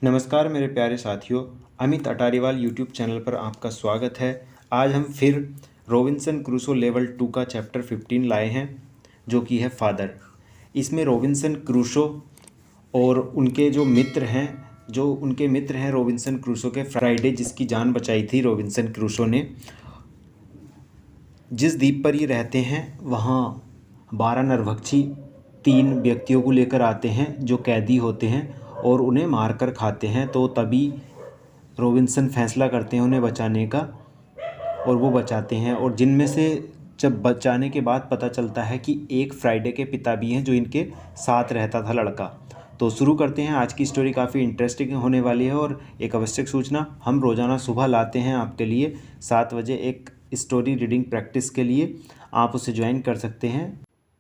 नमस्कार मेरे प्यारे साथियों, अमित अटारीवाल यूट्यूब चैनल पर आपका स्वागत है। आज हम फिर रॉबिन्सन क्रूसो लेवल 2 का चैप्टर 15 लाए हैं, जो कि है फादर। इसमें रॉबिन्सन क्रूसो और उनके जो उनके मित्र हैं रॉबिन्सन क्रूसो के, फ्राइडे जिसकी जान बचाई थी रॉबिन्सन क्रूसो ने। जिस द्वीप पर ये रहते हैं वहाँ 12 नरभक्षी 3 व्यक्तियों को लेकर आते हैं जो कैदी होते हैं और उन्हें मारकर खाते हैं। तो तभी रॉबिन्सन फैसला करते हैं उन्हें बचाने का, और वो बचाते हैं। और जिनमें से जब बचाने के बाद पता चलता है कि एक फ्राइडे के पिता भी हैं जो इनके साथ रहता था, लड़का। तो शुरू करते हैं। आज की स्टोरी काफ़ी इंटरेस्टिंग होने वाली है। और एक आवश्यक सूचना, हम रोज़ाना सुबह लाते हैं आपके लिए 7 बजे एक स्टोरी रीडिंग प्रैक्टिस के लिए। आप उसे ज्वाइन कर सकते हैं।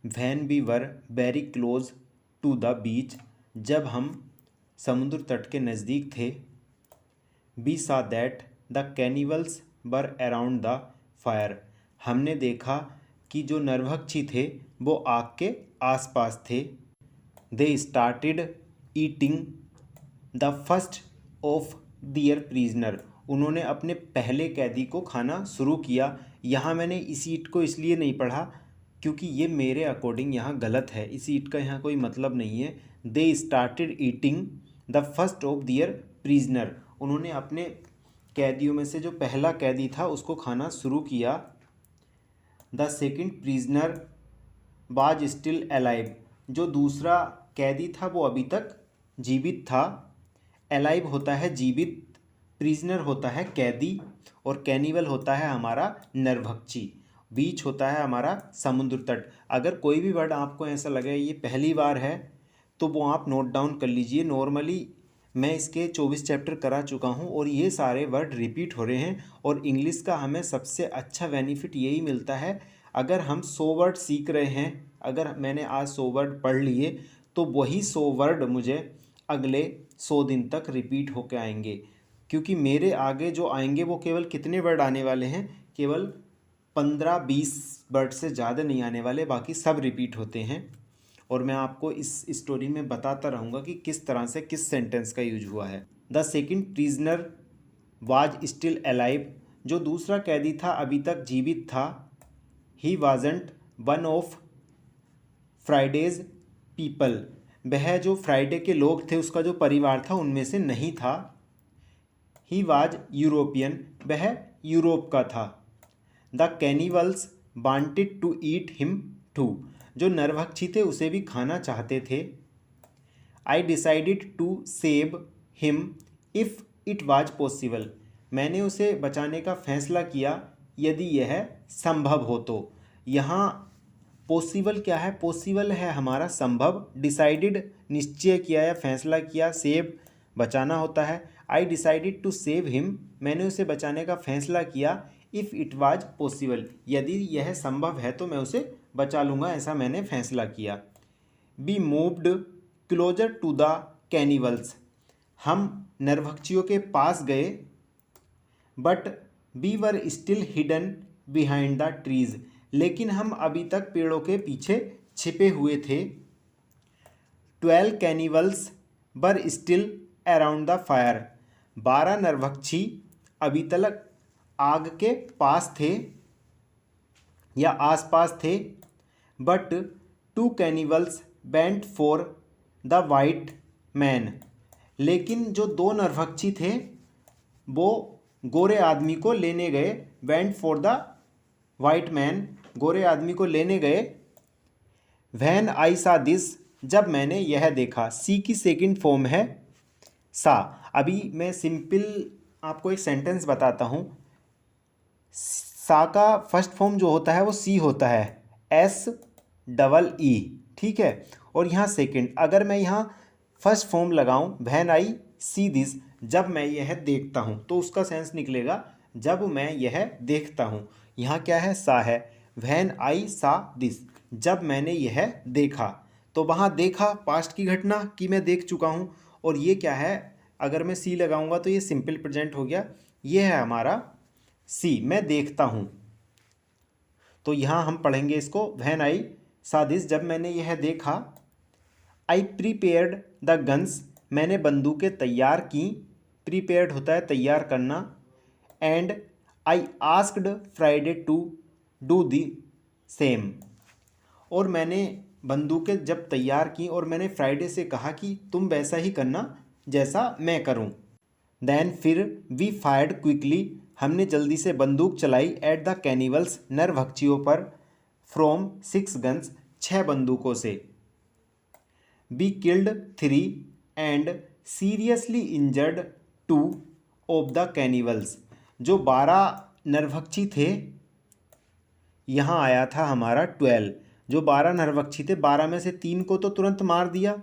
When we were very close to the beach, जब हम समुद्र तट के नज़दीक थे, we saw that the cannibals were around the fire, हमने देखा कि जो नरभक्षी थे वो आग के आसपास थे। They started eating the first of their prisoner, उन्होंने अपने पहले कैदी को खाना शुरू किया। यहाँ मैंने इस ईट को इसलिए नहीं पढ़ा क्योंकि ये मेरे अकॉर्डिंग यहाँ गलत है। इस ईट का यहाँ कोई मतलब नहीं है। They started eating the first of their prisoner, उन्होंने अपने कैदियों में से जो पहला कैदी था उसको खाना शुरू किया। The second prisoner was still alive, जो दूसरा कैदी था वो अभी तक जीवित था। अलाइव होता है जीवित, प्रिजनर होता है कैदी, और कैनिवल होता है हमारा नरभक्षी। बीच होता है हमारा समुद्र तट। अगर कोई भी वर्ड आपको ऐसा लगे ये पहली बार है तो वो आप नोट डाउन कर लीजिए। नॉर्मली मैं इसके 24 चैप्टर करा चुका हूँ और ये सारे वर्ड रिपीट हो रहे हैं। और इंग्लिश का हमें सबसे अच्छा बेनिफिट यही मिलता है, अगर हम 100 वर्ड सीख रहे हैं, अगर मैंने आज 100 वर्ड पढ़ लिए तो वही 100 वर्ड मुझे अगले 100 दिन तक रिपीट होके आएंगे। क्योंकि मेरे आगे जो आएंगे वो केवल कितने वर्ड आने वाले हैं, केवल 15-20 वर्ड से ज़्यादा नहीं आने वाले, बाकी सब रिपीट होते हैं। और मैं आपको इस स्टोरी में बताता रहूँगा कि किस तरह से किस सेंटेंस का यूज हुआ है। The second prisoner was still alive, जो दूसरा कैदी था अभी तक जीवित था। He wasn't one of Fridays people, वह जो फ्राइडे के लोग थे उसका जो परिवार था उनमें से नहीं था। ही वाज यूरोपियन, वह यूरोप का था। The cannibals wanted to eat him too, जो नरभक्षी थे उसे भी खाना चाहते थे। I decided to save him if it was possible, मैंने उसे बचाने का फैसला किया यदि यह संभव हो तो। यहाँ पॉसिबल क्या है, पॉसिबल है हमारा संभव। डिसाइडेड निश्चय किया या फैसला किया, सेव बचाना होता है। I decided to save him, मैंने उसे बचाने का फैसला किया। इफ़ इट वाज पॉसिबल, यदि यह संभव है तो मैं उसे बचा लूँगा, ऐसा मैंने फैसला किया। We moved closer to the cannibals, हम नरभक्षियों के पास गए। But we were still hidden behind the trees, लेकिन हम अभी तक पेड़ों के पीछे छिपे हुए थे। 12 cannibals were still around the fire, 12 नरभक्षी अभी तक आग के पास थे या आसपास थे। But 2 cannibals went for the white man, लेकिन जो 2 नरभक्षी थे वो गोरे आदमी को लेने गए। Went for the white man, गोरे आदमी को लेने गए। व्हेन आई सा दिस, जब मैंने यह देखा। सी की सेकंड फॉर्म है सा। अभी मैं सिंपल आपको एक सेंटेंस बताता हूँ। सा का फर्स्ट फॉर्म जो होता है वो सी होता है, SEE, ठीक है। और यहाँ सेकंड, अगर मैं यहाँ फर्स्ट फॉर्म लगाऊं व्हेन आई सी दिस, जब मैं यह देखता हूँ, तो उसका सेंस निकलेगा जब मैं यह देखता हूँ। यहाँ क्या है, सा है। व्हेन आई सा दिस, जब मैंने यह देखा, तो वहाँ देखा पास्ट की घटना कि मैं देख चुका हूँ। और ये क्या है, अगर मैं सी लगाऊंगा तो ये सिंपल प्रेजेंट हो गया। ये है हमारा सी, मैं देखता हूँ। तो यहाँ हम पढ़ेंगे इसको, व्हेन आई सा दिस, जब मैंने यह देखा। आई प्रीपेयर्ड द गन्स, मैंने बंदूकें तैयार की, प्रीपेयर्ड होता है तैयार करना, and I asked Friday to do the same, और मैंने बंदूकें जब तैयार की और मैंने फ्राइडे से कहा कि तुम वैसा ही करना जैसा मैं करूं। देन फिर वी फायर्ड क्विकली, हमने जल्दी से बंदूक चलाई, एट द कैनिवल्स, नरभक्षियों पर, फ्रॉम 6 गन्स, 6 बंदूकों से। We killed 3 and seriously injured 2 of the cannibals, जो 12 नरभक्षी थे, यहाँ आया था हमारा 12, जो 12 नरभक्षी थे 12 में से 3 को तो तुरंत मार दिया।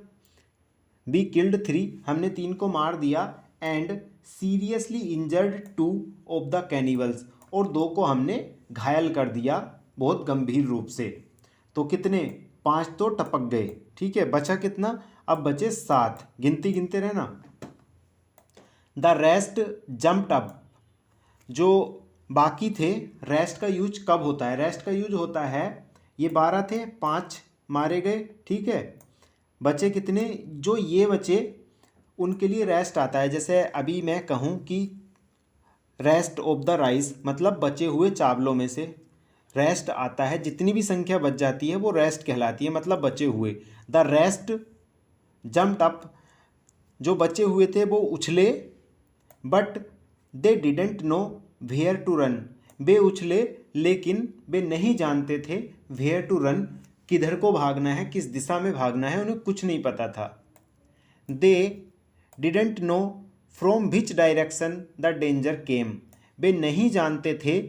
वी किल्ड 3, हमने 3 को मार दिया, and seriously injured 2 of the cannibals, और 2 को हमने घायल कर दिया बहुत गंभीर रूप से। तो कितने, 5 तो टपक गए, ठीक है, बचा कितना, अब बचे 7, गिनती गिनते रहना। द रेस्ट जम्प्ड अप, जो बाकी थे, रेस्ट का यूज कब होता है, रेस्ट का यूज होता है, ये 12 थे, 5 मारे गए, ठीक है, बचे कितने, जो ये बचे उनके लिए रेस्ट आता है। जैसे अभी मैं कहूँ कि रेस्ट ऑफ द राइस, मतलब बचे हुए चावलों में से रेस्ट आता है, जितनी भी संख्या बच जाती है वो रेस्ट कहलाती है, मतलब बचे हुए। द रेस्ट जम्प्ड अप, जो बचे हुए थे वो उछले, but they didn't know where to run, वे उछले लेकिन वे नहीं जानते थे वेयर टू रन, किधर को भागना है, किस दिशा में भागना है, उन्हें कुछ नहीं पता था। They didn't know from which direction the danger came, वे नहीं जानते थे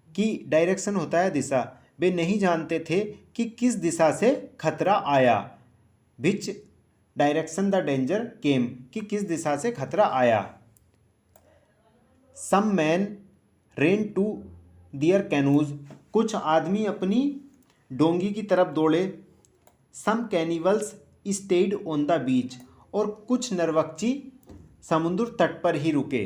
कि डायरेक्शन होता है दिशा, वे नहीं जानते थे कि किस दिशा से खतरा आया। विच डायरेक्शन द डेंजर केम, कि किस दिशा से खतरा आया। सम मैन रेन टू दियर कैनूज, कुछ आदमी अपनी डोंगी की तरफ दौड़े। सम कैनिवल्स स्टेड ऑन द बीच, और कुछ नरभक्षी समुद्र तट पर ही रुके।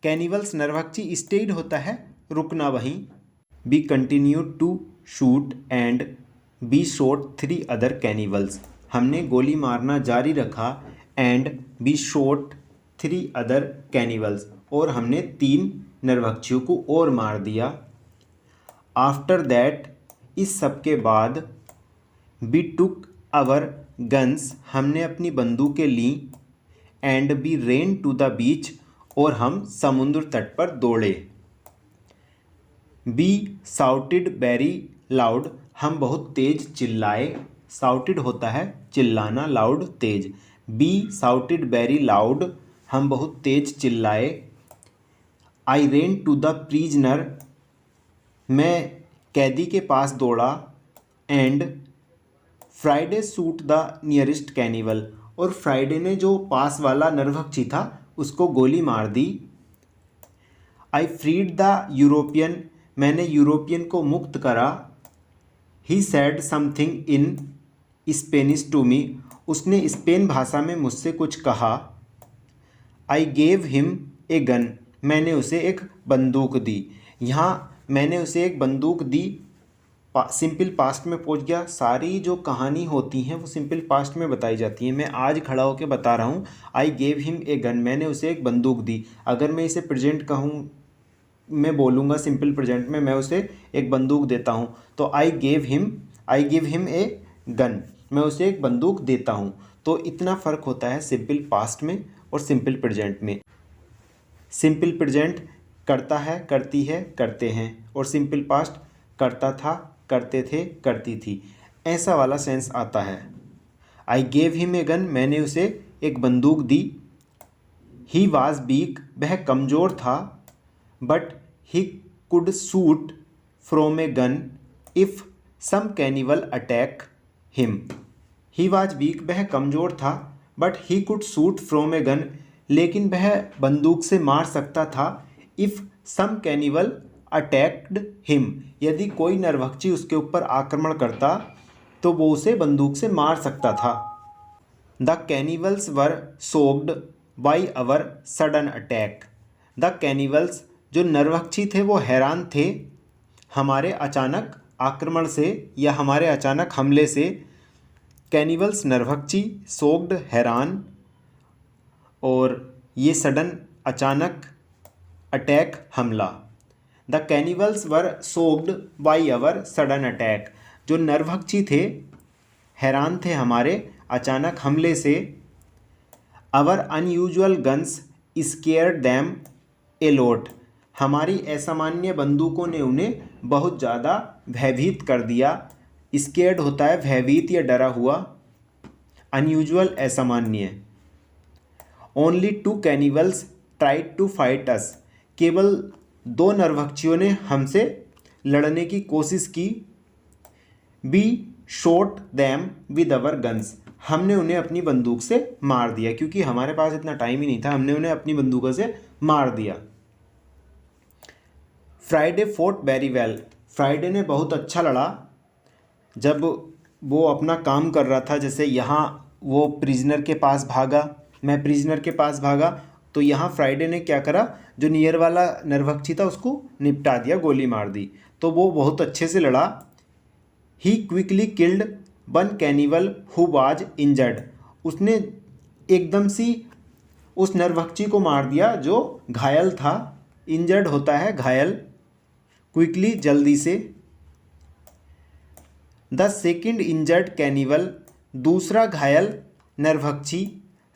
कैनिवल्स नरभक्षी, स्टेड होता है रुकना वहीं। We continue to shoot and we shot 3 other cannibals, हमने गोली मारना जारी रखा, and we shot 3 other cannibals, और हमने 3 नरभक्षियों को और मार दिया। आफ्टर दैट, इस सब के बाद, बी टुक अवर गन्स, हमने अपनी बंदूकें लीं, and we ran to the beach, और हम समुद्र तट पर दौड़े। बी साउटेड वेरी लाउड, हम बहुत तेज चिल्लाए, साउटेड होता है चिल्लाना, लाउड तेज। बी साउटेड वेरी लाउड, हम बहुत तेज चिल्लाए। I ran to the prisoner, मैं कैदी के पास दौड़ा, and Friday shoot the nearest cannibal, और फ्राइडे ने जो पास वाला नरभक्षी था उसको गोली मार दी। आई फ्रीड द यूरोपियन, मैंने यूरोपियन को मुक्त करा। He said something in Spanish to me, उसने स्पेन भाषा में मुझसे कुछ कहा। I gave him a gun, मैंने उसे एक बंदूक दी। यहाँ मैंने उसे एक बंदूक दी, सिंपल पास्ट में पहुंच गया। सारी जो कहानी होती हैं वो सिंपल पास्ट में बताई जाती हैं। मैं आज खड़ा होकर बता रहा हूँ, आई गेव हिम ए गन, मैंने उसे एक बंदूक दी। अगर मैं इसे प्रेजेंट कहूँ, मैं बोलूँगा सिंपल प्रेजेंट में, मैं उसे एक बंदूक देता हूँ, तो I give him a gun, मैं उसे एक बंदूक देता हूँ। तो इतना फ़र्क होता है सिंपल पास्ट में और सिंपल प्रेजेंट में। सिंपल प्रेजेंट करता है, करती है, करते हैं, और सिंपल पास्ट करता था, करते थे, करती थी, ऐसा वाला सेंस आता है। आई गेव हिम ए गन, मैंने उसे एक बंदूक दी। ही वाज वीक, वह कमज़ोर था। But he could shoot from a gun if some cannibal attack him. He was weak, वह कमज़ोर था, but he could shoot from a gun, लेकिन वह बंदूक से मार सकता था। If some cannibal attacked him, यदि कोई नरभक्षी उसके ऊपर आक्रमण करता तो वो उसे बंदूक से मार सकता था। The cannibals were shocked by our sudden attack, the cannibals, जो नरभक्षी थे वो हैरान थे हमारे अचानक आक्रमण से या हमारे अचानक हमले से। कैनिवल्स नरभक्षी शॉक्ड हैरान, और ये सडन अचानक अटैक हमला। The cannibals were shocked by our sudden attack, जो नरभक्षी थे हैरान थे हमारे अचानक हमले से। Our unusual guns scared them a lot, हमारी असामान्य बंदूकों ने उन्हें बहुत ज़्यादा भयभीत कर दिया। स्केयर्ड होता है भयभीत या डरा हुआ, अनयूजुअल असामान्य। Only 2 cannibals tried to fight us, केवल 2 नरभक्षियों ने हमसे लड़ने की कोशिश की। We shot them with our guns, हमने उन्हें अपनी बंदूक से मार दिया, क्योंकि हमारे पास इतना टाइम ही नहीं था, हमने उन्हें अपनी बंदूकों से मार दिया। Friday fort very well, Friday ने बहुत अच्छा लड़ा। जब वो अपना काम कर रहा था, जैसे यहाँ वो प्रिजनर के पास भागा, मैं प्रिजनर के पास भागा, तो यहाँ फ्राइडे ने क्या करा, जो नियर वाला नरभक्षी था उसको निपटा दिया, गोली मार दी, तो वो बहुत अच्छे से लड़ा। He quickly killed 1 cannibal who was injured, उसने एकदम सी उस नरभक्षी को मार दिया जो घायल था। इंजर्ड होता है घायल, क्विकली जल्दी से। द सेकेंड इंजर्ड कैनिवल, दूसरा घायल नरभक्षी,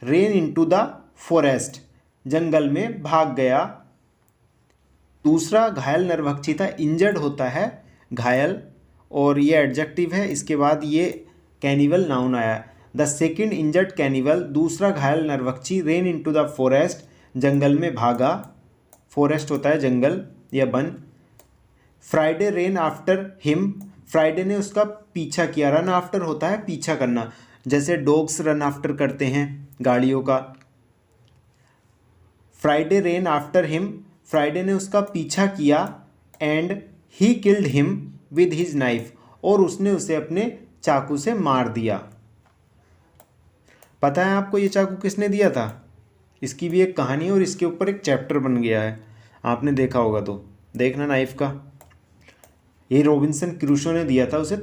रेन इनटू द फॉरेस्ट, जंगल में भाग गया। दूसरा घायल नरभक्षी था, इंजर्ड होता है घायल, और ये एडजेक्टिव है, इसके बाद ये कैनिवल नाउन आया। द सेकेंड इंजर्ड कैनिवल, दूसरा घायल नरभक्षी, रेन इनटू द फॉरेस्ट, जंगल में भागा। फॉरेस्ट होता है जंगल या one. Friday rain after him, Friday ने उसका पीछा किया। रन आफ्टर होता है पीछा करना, जैसे डॉग्स रन आफ्टर करते हैं गाड़ियों का। Friday rain after him, Friday ने उसका पीछा किया। And he killed him with his knife, और उसने उसे अपने चाकू से मार दिया। पता है आपको ये चाकू किसने दिया था? इसकी भी एक कहानी है और इसके ऊपर एक चैप्टर बन गया है, आपने देखा होगा तो देखना नाइफ का। ये रॉबिन्सन क्रूसो ने दिया था उसे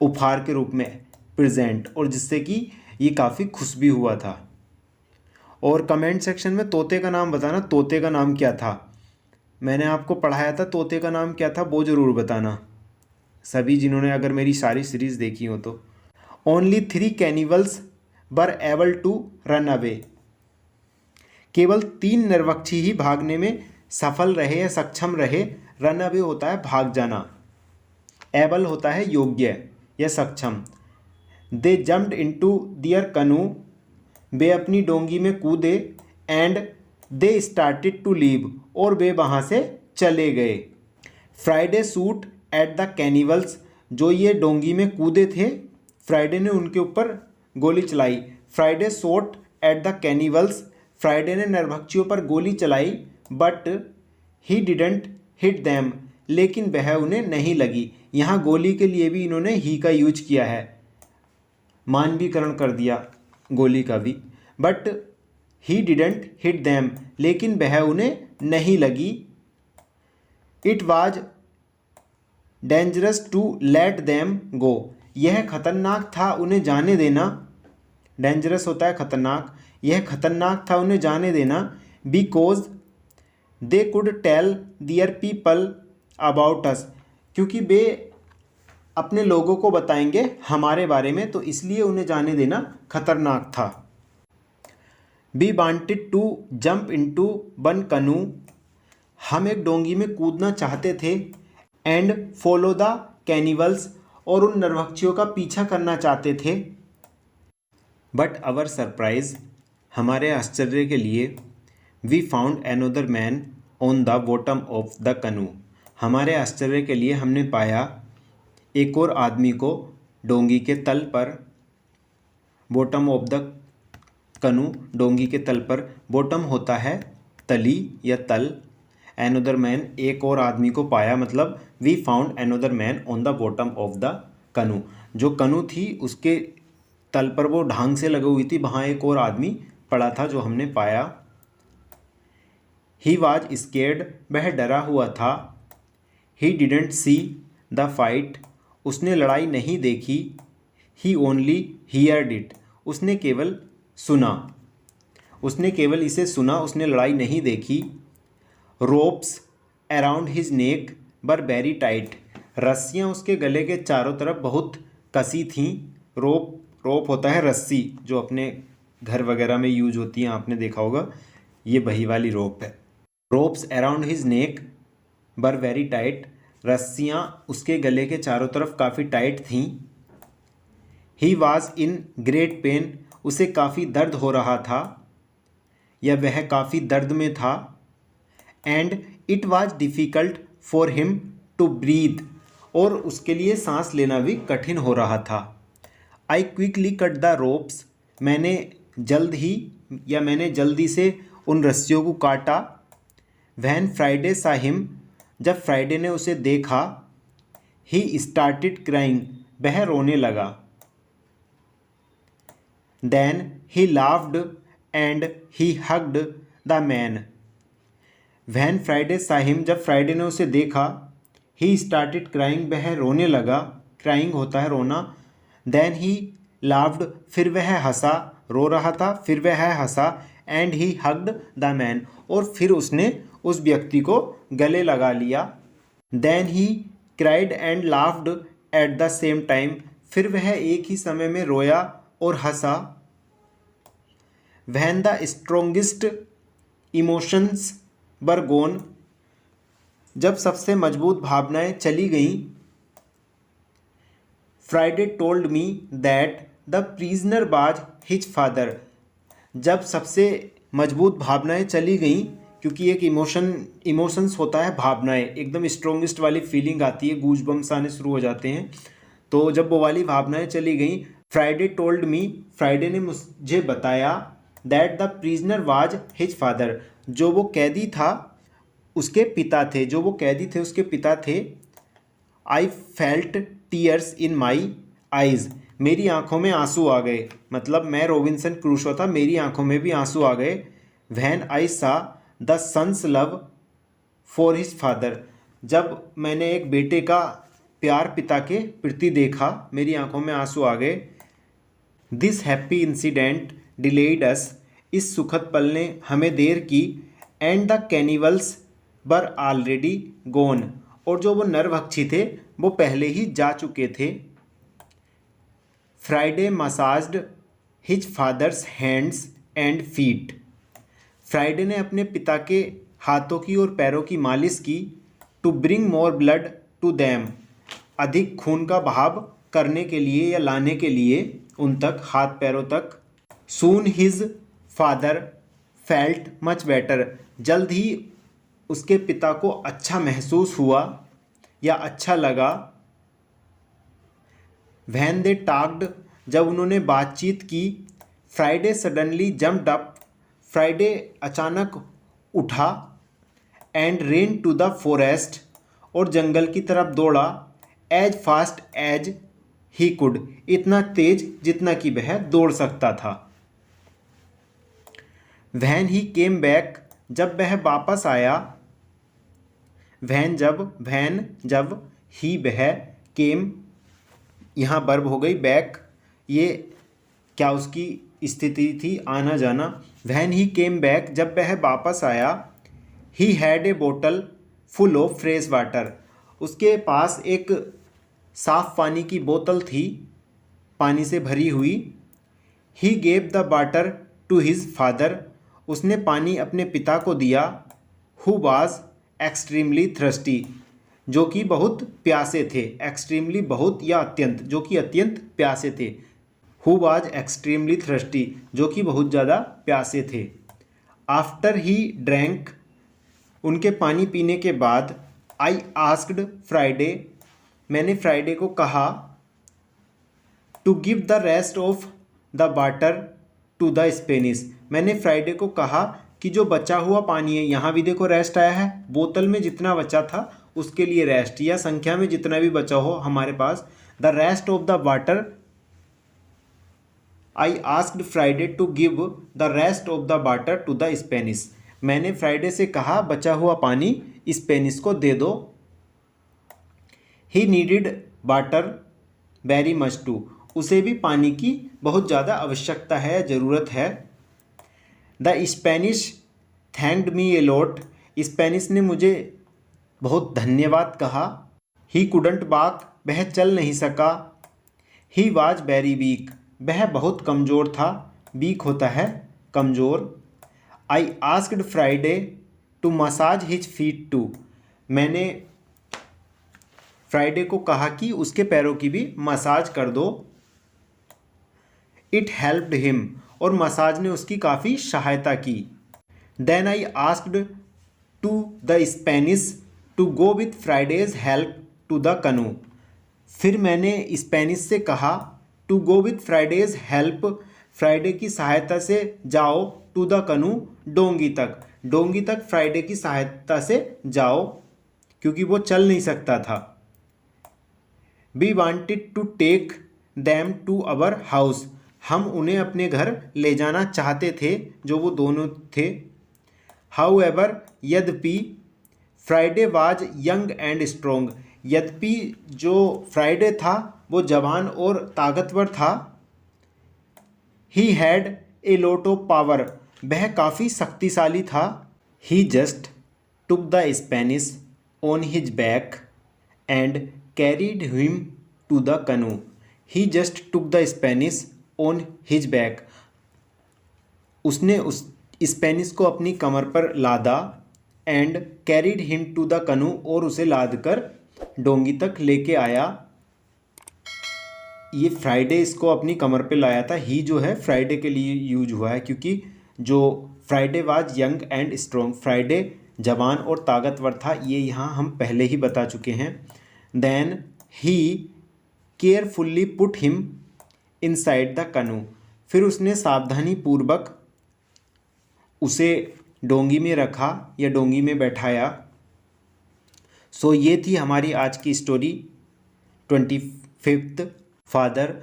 उपहार के रूप में, प्रेजेंट, और जिससे कि ये काफ़ी खुश भी हुआ था। और कमेंट सेक्शन में तोते का नाम बताना, तोते का नाम क्या था, मैंने आपको पढ़ाया था तोते का नाम क्या था, वो ज़रूर बताना सभी जिन्होंने अगर मेरी सारी सीरीज़ देखी हो तो। Only 3 cannibals were able to run away, केवल 3 नरभक्षी ही भागने में सफल रहे या सक्षम रहे। रन अवे होता है भाग जाना, एबल होता है योग्य या सक्षम। दे जम्प्ड इनटू दियर कनू, वे अपनी डोंगी में कूदे। And they started to leave, और वे वहाँ से चले गए। Friday shoot at the cannibals, जो ये डोंगी में कूदे थे, फ्राइडे ने उनके ऊपर गोली चलाई। Friday shot at the cannibals, Friday ने नरभक्षियों पर गोली चलाई। But he didn't hit them, लेकिन वह उन्हें नहीं लगी। यहाँ गोली के लिए भी इन्होंने ही का यूज किया है, मानवीकरण कर दिया गोली का भी। But he didn't hit them, लेकिन वह उन्हें नहीं लगी। It was dangerous to let them go, यह खतरनाक था उन्हें जाने देना। डेंजरस होता है खतरनाक, यह खतरनाक था उन्हें जाने देना। Because they could tell their people about us, क्योंकि वे अपने लोगों को बताएंगे हमारे बारे में, तो इसलिए उन्हें जाने देना खतरनाक था। We wanted to jump into 1 canoe, हम एक डोंगी में कूदना चाहते थे। एंड फॉलो द कैनिवल्स, और उन नरभक्षियों का पीछा करना चाहते थे। बट अवर सरप्राइज, हमारे आश्चर्य के लिए, we found another man on the bottom of the canoe, हमारे आश्चर्य के लिए हमने पाया एक और आदमी को डोंगी के तल पर। बॉटम ऑफ द कनू, डोंगी के तल पर। बॉटम होता है तली या तल। एनोदर मैन, एक और आदमी को पाया, मतलब we found another man on the bottom of the canoe, जो कनू थी उसके तल पर वो ढांग से लगी हुई थी, वहाँ एक और आदमी पड़ा था जो हमने पाया। ही वाज स्केर्ड, वह डरा हुआ था। He didn't see the fight, उसने लड़ाई नहीं देखी। ही ओनली हियर्ड इट, उसने केवल सुना, उसने केवल इसे सुना, उसने लड़ाई नहीं देखी। Ropes around his neck were very tight, रस्सियाँ उसके गले के चारों तरफ बहुत कसी थीं। रोप होता है रस्सी, जो अपने घर वगैरह में यूज होती हैं, आपने देखा होगा, ये वही वाली रोप है। Ropes around his neck were very tight, रस्सियाँ उसके गले के चारों तरफ काफ़ी टाइट थीं। He was in great pen, उसे काफ़ी दर्द हो रहा था या वह काफ़ी दर्द में था। And it was difficult for him to breathe, और उसके लिए सांस लेना भी कठिन हो रहा था। I quickly cut the ropes, मैंने जल्दी से उन रस्सियों को काटा। वैन फ्राइडे सा हिम, जब फ्राइडे ने उसे देखा। ही स्टार्टेड क्राइंग, वह रोने लगा। Then he laughed and he hugged the man. When Friday saw him, जब फ्राइडे ने उसे देखा। ही स्टार्टेड क्राइंग, वह रोने लगा, क्राइंग होता है रोना। देन ही लाफ्ड, फिर वह हंसा, रो रहा था, फिर वह हंसा। And he hugged the man, और फिर उसने उस व्यक्ति को गले लगा लिया। Then he cried and laughed at the same time, फिर वह एक ही समय में रोया और हंसा। When the strongest emotions were gone, जब सबसे मजबूत भावनाएं चली गईं। Friday told me that the prisoner was his father, जब सबसे मजबूत भावनाएं चली गईं, क्योंकि एक इमोशंस होता है भावनाएं, एकदम स्ट्रोंगेस्ट वाली फीलिंग आती है, गूज बम्स आने शुरू हो जाते हैं। तो जब वो वाली भावनाएं चली गईं, फ्राइडे टोल्ड मी, फ्राइडे ने मुझे बताया, that the prisoner was his father, जो वो कैदी था उसके पिता थे, जो वो कैदी थे उसके पिता थे। I felt tears in my eyes, मेरी आंखों में आंसू आ गए, मतलब मैं रॉबिन्सन क्रूसो था, मेरी आंखों में भी आंसू आ गए। When I saw the son's love for his father, जब मैंने एक बेटे का प्यार पिता के प्रति देखा, मेरी आंखों में आंसू आ गए। दिस हैप्पी इंसिडेंट डिलेड अस, इस सुखद पल ने हमें देर की। And the cannibals were already गोन, और जो वो नरभक्षी थे वो पहले ही जा चुके थे। Friday massaged his father's hands and feet, फ्राइडे ने अपने पिता के हाथों की और पैरों की मालिश की। To bring more blood to them, अधिक खून का बहाव करने के लिए या लाने के लिए उन तक, हाथ पैरों तक। Soon his father felt much better, जल्द ही उसके पिता को अच्छा महसूस हुआ या अच्छा लगा। व्हेन दे टॉक्ड, जब उन्होंने बातचीत की। फ्राइडे सडनली जम्प्ड अप, फ्राइडे अचानक उठा। And ran to the forest, और जंगल की तरफ दौड़ा। As fast as he could, इतना तेज जितना कि वह दौड़ सकता था। व्हेन ही केम बैक, जब वह वापस आया। व्हेन जब, ही वह, केम यहाँ वर्ब हो गई, बैक ये क्या उसकी स्थिति थी, आना जाना। व्हेन ही केम बैक, जब वह वापस आया। ही हैड ए बोतल फुल ऑफ फ्रेश वाटर, उसके पास एक साफ पानी की बोतल थी, पानी से भरी हुई। He gave the water to his father, उसने पानी अपने पिता को दिया। हु वाज एक्सट्रीमली थ्रस्टी, जो कि बहुत प्यासे थे। एक्सट्रीमली बहुत या अत्यंत, जो कि अत्यंत प्यासे थे। हु वाज एक्सट्रीमली थ्रस्टी, जो कि बहुत ज़्यादा प्यासे थे। आफ्टर ही ड्रैंक, उनके पानी पीने के बाद। आई आस्क्ड फ्राइडे, मैंने फ्राइडे को कहा। To give the rest of the water to the Spanish, मैंने फ्राइडे को कहा कि जो बचा हुआ पानी है, यहाँ भी देखो रेस्ट आया है, बोतल में जितना बचा था उसके लिए रेस्ट, या संख्या में जितना भी बचा हो हमारे पास। The rest of the water, I asked Friday to give the rest of the water to the Spanish, मैंने फ्राइडे से कहा बचा हुआ पानी स्पेनिश को दे दो। He needed water very much too, उसे भी पानी की बहुत ज़्यादा आवश्यकता है, ज़रूरत है। The Spanish thanked me a lot, Spanish ने मुझे बहुत धन्यवाद कहा। ही कुडंट वॉक, वह चल नहीं सका। ही वॉज वेरी वीक, वह बहुत कमज़ोर था। वीक होता है कमज़ोर। I asked Friday to massage his feet too, मैंने फ्राइडे को कहा कि उसके पैरों की भी मसाज कर दो। इट हेल्प्ड हिम, और मसाज ने उसकी काफ़ी सहायता की। Then I asked to the Spanish to go with Friday's help to the canoe, फिर मैंने स्पेनिश से कहा to go with Friday's help, Friday की सहायता से जाओ, टू द कनू, डोंगी तक, डोंगी तक फ्राइडे की सहायता से जाओ, क्योंकि वो चल नहीं सकता था। We wanted to take them to our house, हम उन्हें अपने घर ले जाना चाहते थे, जो वो दोनों थे। हाउ एवर, यद्यपि, Friday was young and strong, यद्यपि जो फ्राइडे था वो जवान और ताकतवर था। He had a lot of power, वह काफ़ी शक्तिशाली था। He just took the Spanish on his back and carried him to the canoe, he just took the Spanish on his back, उसने उस स्पेनिश को अपनी कमर पर लादा। And carried him to the canoe, और उसे लाद कर डोंगी तक लेके आया। ये फ्राइडे इसको अपनी कमर पे लाया था। ही जो है फ्राइडे के लिए यूज हुआ है, क्योंकि जो Friday was young and strong, Friday जवान और ताकतवर था, ये यहाँ हम पहले ही बता चुके हैं। Then he carefully put him inside the canoe, फिर उसने सावधानी पूर्वक उसे डोंगी में रखा या डोंगी में बैठाया। सो ये थी हमारी आज की स्टोरी 25th फादर,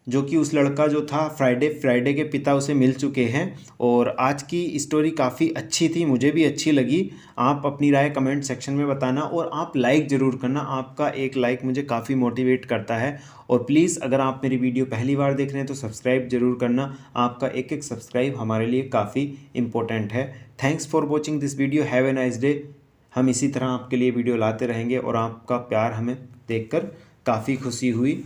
जो कि उस लड़का जो था फ्राइडे के पिता उसे मिल चुके हैं। और आज की स्टोरी काफ़ी अच्छी थी, मुझे भी अच्छी लगी। आप अपनी राय कमेंट सेक्शन में बताना, और आप लाइक ज़रूर करना, आपका एक लाइक मुझे काफ़ी मोटिवेट करता है। और प्लीज़ अगर आप मेरी वीडियो पहली बार देख रहे हैं तो सब्सक्राइब ज़रूर करना, आपका एक एक सब्सक्राइब हमारे लिए काफ़ी इम्पोर्टेंट है। Thanks for watching this video, have a nice day. हम इसी तरह आपके लिए वीडियो लाते रहेंगे, और आपका प्यार हमें देखकर काफ़ी खुशी हुई।